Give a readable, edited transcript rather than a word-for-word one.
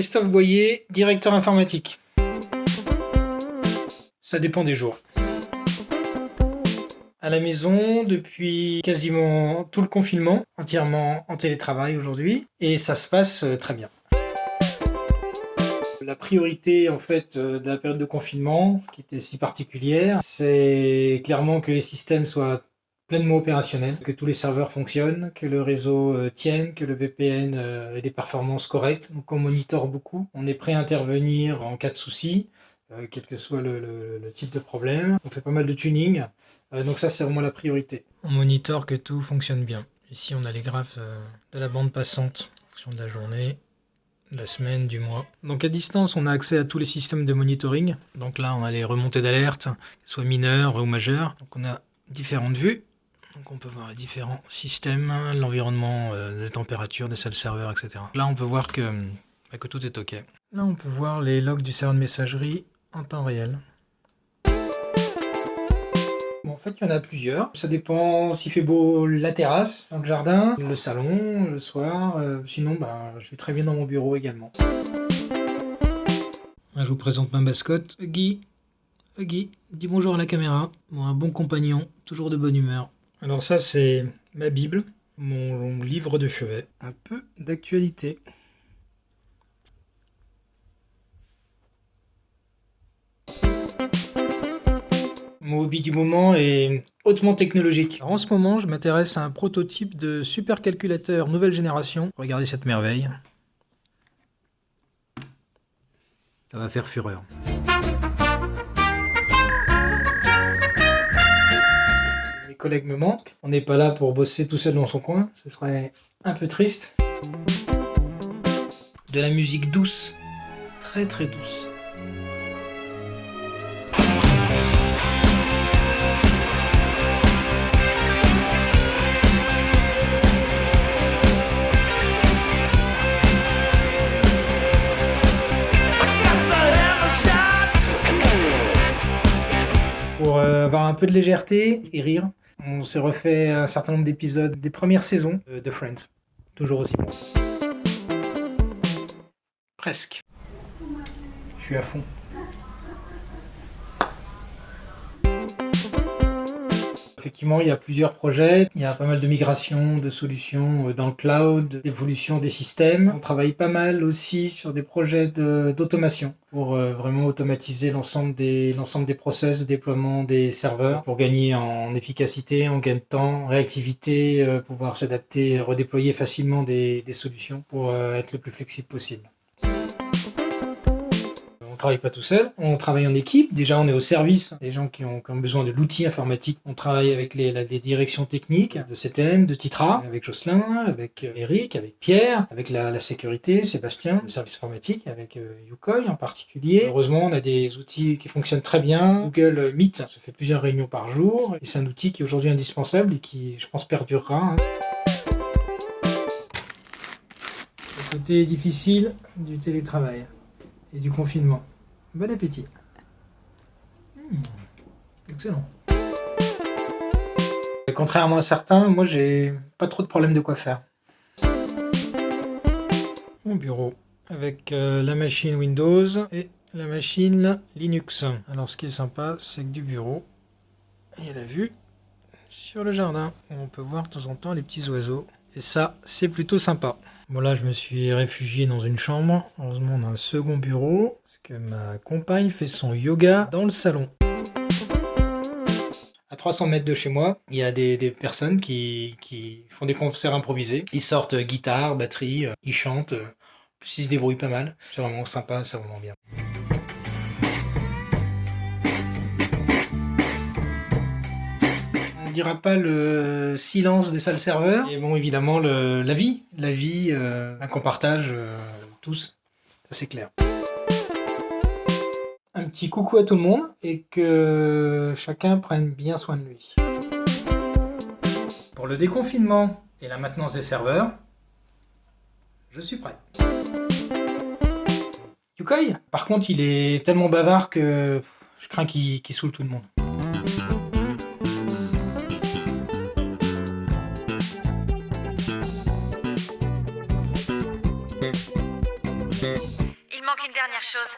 Christophe Boyer, directeur informatique. Ça dépend des jours. À la maison depuis quasiment tout le confinement, entièrement en télétravail aujourd'hui, et ça se passe très bien. La priorité en fait de la période de confinement, qui était si particulière, c'est clairement que les systèmes soient pleinement opérationnels, que tous les serveurs fonctionnent, que le réseau tienne, que le VPN ait des performances correctes. Donc on monitore beaucoup, on est prêt à intervenir en cas de souci, quel que soit le type de problème. On fait pas mal de tuning, donc ça c'est vraiment la priorité. On monitore que tout fonctionne bien. Ici on a les graphes de la bande passante en fonction de la journée, de la semaine, du mois. Donc à distance on a accès à tous les systèmes de monitoring. Donc là on a les remontées d'alerte, qu'elles soient mineures ou majeures. Donc on a différentes vues. Donc on peut voir les différents systèmes, l'environnement, les températures des salles serveurs, etc. Là on peut voir que tout est OK. Là on peut voir les logs du serveur de messagerie en temps réel. Bon, en fait il y en a plusieurs. Ça dépend s'il fait beau la terrasse, dans le jardin, le salon, le soir. Sinon je vais très bien dans mon bureau également. Là, je vous présente ma mascotte, Huggy. Huggy, dis bonjour à la caméra. Bon, un bon compagnon, toujours de bonne humeur. Alors ça c'est ma Bible, mon livre de chevet. Un peu d'actualité. Mon hobby du moment est hautement technologique. Alors, en ce moment, je m'intéresse à un prototype de supercalculateur nouvelle génération. Regardez cette merveille. Ça va faire fureur. Mes collègues me manquent. On n'est pas là pour bosser tout seul dans son coin. Ce serait un peu triste. De la musique douce. Très très douce. Pour avoir un peu de légèreté et rire, on s'est refait un certain nombre d'épisodes des premières saisons de Friends. Toujours aussi bon. Presque. Je suis à fond. Effectivement, il y a plusieurs projets, il y a pas mal de migrations, de solutions dans le cloud, d'évolution des systèmes. On travaille pas mal aussi sur des projets d'automation pour vraiment automatiser l'ensemble des process de déploiement des serveurs pour gagner en efficacité, en gain de temps, réactivité, pouvoir s'adapter, redéployer facilement des solutions pour être le plus flexible possible. On travaille pas tout seul, on travaille en équipe. Déjà, on est au service des gens qui ont besoin de l'outil informatique. On travaille avec les directions techniques de CTM, de Titra, avec Jocelyn, avec Eric, avec Pierre, avec la sécurité, Sébastien, le service informatique, avec Yukoi en particulier. Heureusement, on a des outils qui fonctionnent très bien. Google Meet, ça fait plusieurs réunions par jour. Et c'est un outil qui est aujourd'hui indispensable et qui, je pense, perdurera. Le côté difficile du télétravail et du confinement. Bon appétit. Excellent. Et contrairement à certains, moi j'ai pas trop de problème de quoi faire. Mon bureau avec la machine Windows et la machine Linux. Alors ce qui est sympa, c'est que du bureau, il y a la vue sur le jardin où on peut voir de temps en temps les petits oiseaux. Et ça, c'est plutôt sympa. Bon là, je me suis réfugié dans une chambre. Heureusement, on a un second bureau. Parce que ma compagne fait son yoga dans le salon. À 300 mètres de chez moi, il y a des personnes qui font des concerts improvisés. Ils sortent guitare, batterie, ils chantent. Puis ils se débrouillent pas mal. C'est vraiment sympa, c'est vraiment bien. On dira pas le silence des salles serveurs. Et bon, évidemment, la vie qu'on partage tous. Ça, c'est clair. Un petit coucou à tout le monde et que chacun prenne bien soin de lui. Pour le déconfinement et la maintenance des serveurs, je suis prêt. Yukoi, par contre, il est tellement bavard que je crains qu'il saoule tout le monde. manque une dernière chose.